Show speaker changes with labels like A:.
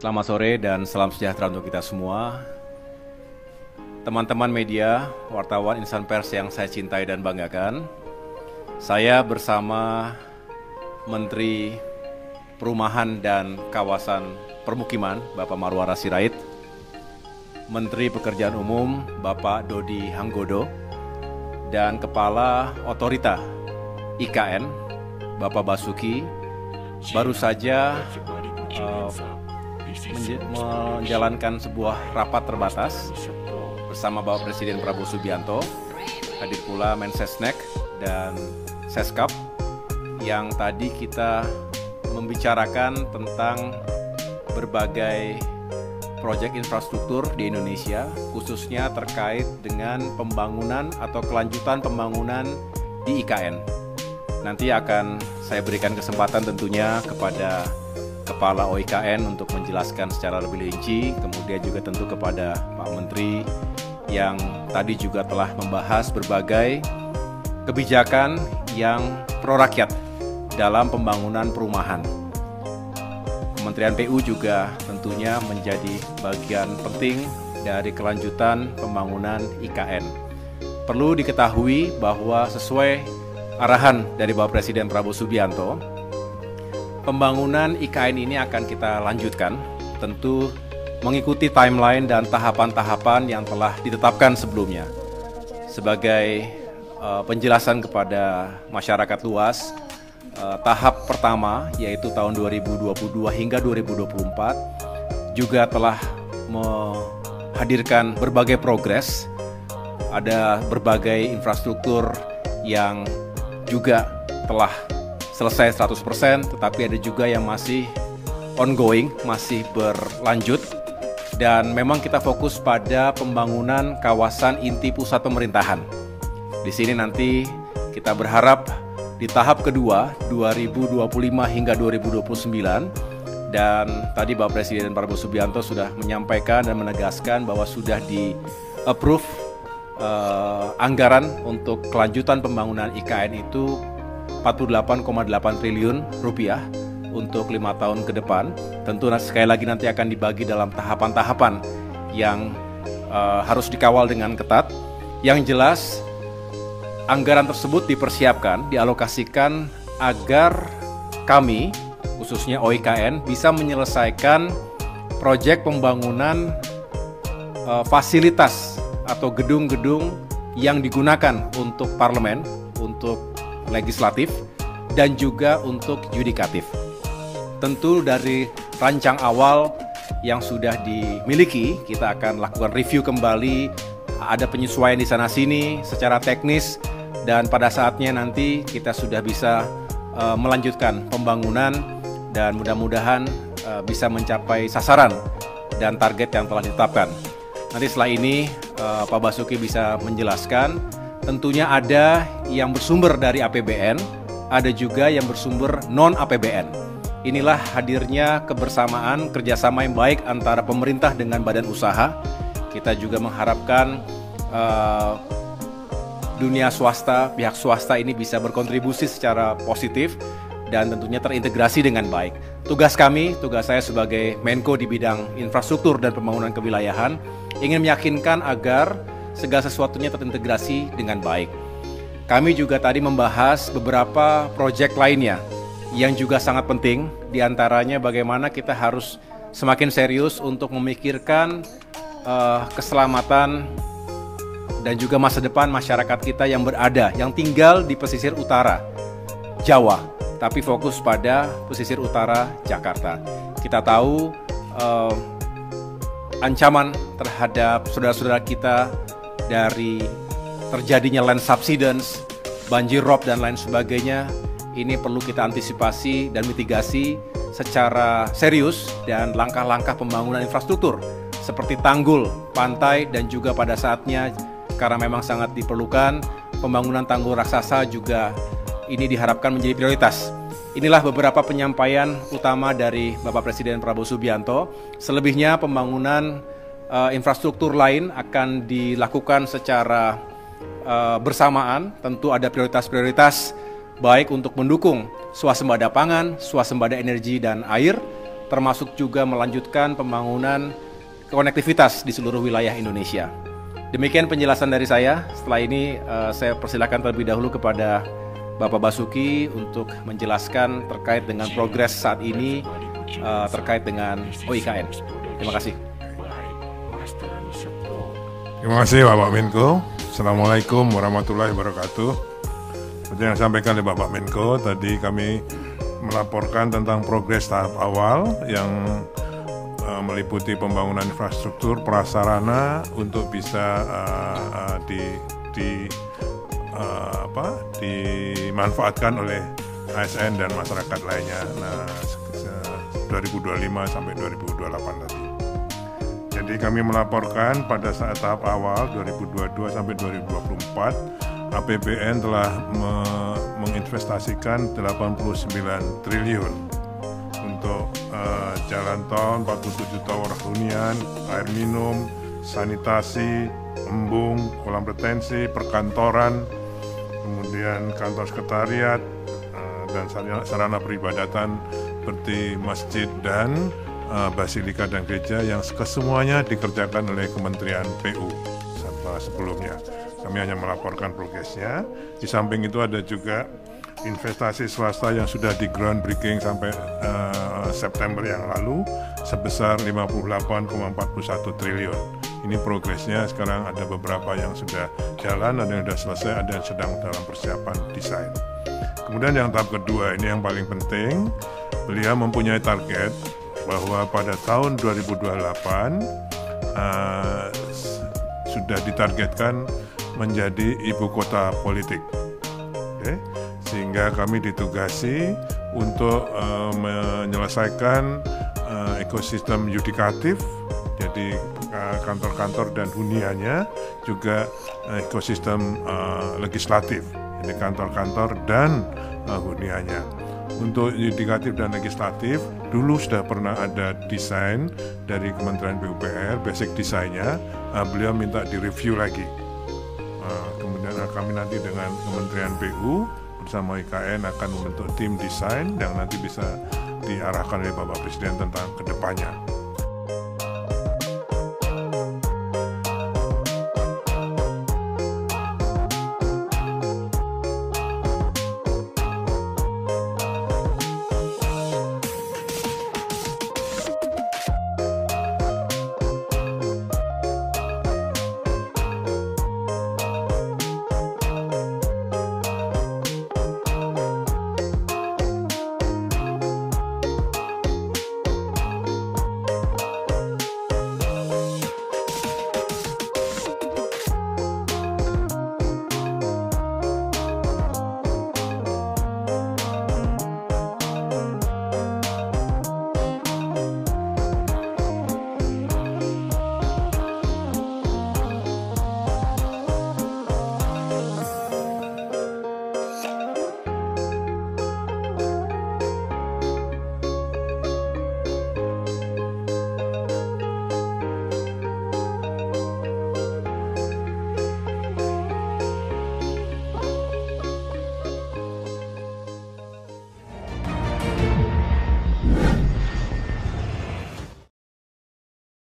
A: Selamat sore dan salam sejahtera untuk kita semua. Teman-teman media, wartawan insan pers yang saya cintai dan banggakan, saya bersama Menteri Perumahan dan Kawasan Permukiman, Bapak Marwara Sirait, Menteri Pekerjaan Umum, Bapak Dodi Hanggodo, dan Kepala Otorita IKN, Bapak Basuki, baru saja menjalankan sebuah rapat terbatas bersama Bapak Presiden Prabowo Subianto, hadir pula Mensesnek dan Seskap, yang tadi kita membicarakan tentang berbagai proyek infrastruktur di Indonesia, khususnya terkait dengan pembangunan atau kelanjutan pembangunan di IKN. Nanti akan saya berikan kesempatan tentunya kepada Kepala OIKN untuk menjelaskan secara lebih rinci, kemudian juga tentu kepada Pak Menteri yang tadi juga telah membahas berbagai kebijakan yang pro rakyat dalam pembangunan perumahan. Kementerian PU juga tentunya menjadi bagian penting dari kelanjutan pembangunan IKN. Perlu diketahui bahwa sesuai arahan dari Bapak Presiden Prabowo Subianto, pembangunan IKN ini akan kita lanjutkan, tentu mengikuti timeline dan tahapan-tahapan yang telah ditetapkan sebelumnya. Sebagai penjelasan kepada masyarakat luas, tahap pertama yaitu tahun 2022 hingga 2024 juga telah menghadirkan berbagai progres. Ada berbagai infrastruktur yang juga telah selesai 100%, tetapi ada juga yang masih ongoing, masih berlanjut. Dan memang kita fokus pada pembangunan kawasan inti pusat pemerintahan. Di sini nanti kita berharap di tahap kedua 2025 hingga 2029, dan tadi Bapak Presiden Prabowo Subianto sudah menyampaikan dan menegaskan bahwa sudah di-approve anggaran untuk kelanjutan pembangunan IKN itu 48,8 triliun rupiah untuk 5 tahun ke depan. Tentu sekali lagi nanti akan dibagi dalam tahapan-tahapan yang harus dikawal dengan ketat. Yang jelas, anggaran tersebut dipersiapkan, dialokasikan agar kami, khususnya OIKN, bisa menyelesaikan proyek pembangunan fasilitas atau gedung-gedung yang digunakan untuk parlemen, untuk legislatif, dan juga untuk yudikatif. Tentu dari rancang awal yang sudah dimiliki, kita akan lakukan review kembali, ada penyesuaian di sana-sini secara teknis, dan pada saatnya nanti kita sudah bisa melanjutkan pembangunan dan mudah-mudahan bisa mencapai sasaran dan target yang telah ditetapkan. Nanti setelah ini Pak Basuki bisa menjelaskan. Tentunya ada yang bersumber dari APBN, ada juga yang bersumber non-APBN. Inilah hadirnya kebersamaan, kerjasama yang baik antara pemerintah dengan badan usaha. Kita juga mengharapkan dunia swasta, pihak swasta ini bisa berkontribusi secara positif dan tentunya terintegrasi dengan baik. Tugas kami, tugas saya sebagai Menko di bidang infrastruktur dan pembangunan kewilayahan, ingin meyakinkan agar segala sesuatunya terintegrasi dengan baik. Kami juga tadi membahas beberapa proyek lainnya yang juga sangat penting, diantaranya bagaimana kita harus semakin serius untuk memikirkan keselamatan dan juga masa depan masyarakat kita yang berada, yang tinggal di pesisir utara Jawa, tapi fokus pada pesisir utara Jakarta. Kita tahu ancaman terhadap saudara-saudara kita dari terjadinya land subsidence, banjir rob dan lain sebagainya, ini perlu kita antisipasi dan mitigasi secara serius, dan langkah-langkah pembangunan infrastruktur seperti tanggul, pantai, dan juga pada saatnya karena memang sangat diperlukan pembangunan tanggul raksasa juga ini diharapkan menjadi prioritas. Inilah beberapa penyampaian utama dari Bapak Presiden Prabowo Subianto. Selebihnya pembangunan infrastruktur lain akan dilakukan secara bersamaan. Tentu ada prioritas-prioritas baik untuk mendukung swasembada pangan, swasembada energi dan air, termasuk juga melanjutkan pembangunan konektivitas di seluruh wilayah Indonesia. Demikian penjelasan dari saya. Setelah ini saya persilakan terlebih dahulu kepada Bapak Basuki untuk menjelaskan terkait dengan progres saat ini terkait dengan OIKN. Terima kasih.
B: Terima kasih Bapak Menko. Assalamualaikum warahmatullahi wabarakatuh. Seperti yang disampaikan oleh Bapak Menko, tadi kami melaporkan tentang progres tahap awal yang meliputi pembangunan infrastruktur prasarana untuk bisa dimanfaatkan oleh ASN dan masyarakat lainnya 2025 sampai 2028 tadi. Jadi kami melaporkan pada saat tahap awal 2022 sampai 2024 APBN telah menginvestasikan 89 triliun untuk jalan tol, 47 tower hunian, air minum, sanitasi, embung, kolam retensi, perkantoran, kemudian kantor sekretariat, dan sarana peribadatan seperti masjid dan basilika dan gereja yang kesemuanya dikerjakan oleh Kementerian PU sebelumnya. Kami hanya melaporkan progresnya. Di samping itu ada juga investasi swasta yang sudah di groundbreaking sampai September yang lalu sebesar 58,41 triliun. Ini progresnya sekarang ada beberapa yang sudah jalan, ada yang sudah selesai, ada yang sedang dalam persiapan desain. Kemudian yang tahap kedua, ini yang paling penting, beliau mempunyai target bahwa pada tahun 2028 sudah ditargetkan menjadi ibu kota politik. Oke? Sehingga kami ditugasi untuk menyelesaikan ekosistem yudikatif, jadi kantor-kantor dan huniannya, juga ekosistem legislatif, jadi kantor-kantor dan huniannya. Untuk yudikatif dan legislatif, dulu sudah pernah ada desain dari Kementerian PUPR, basic desainnya, beliau minta direview lagi. Kemudian kami nanti dengan Kementerian PU bersama IKN akan membentuk tim desain yang nanti bisa diarahkan oleh Bapak Presiden tentang kedepannya.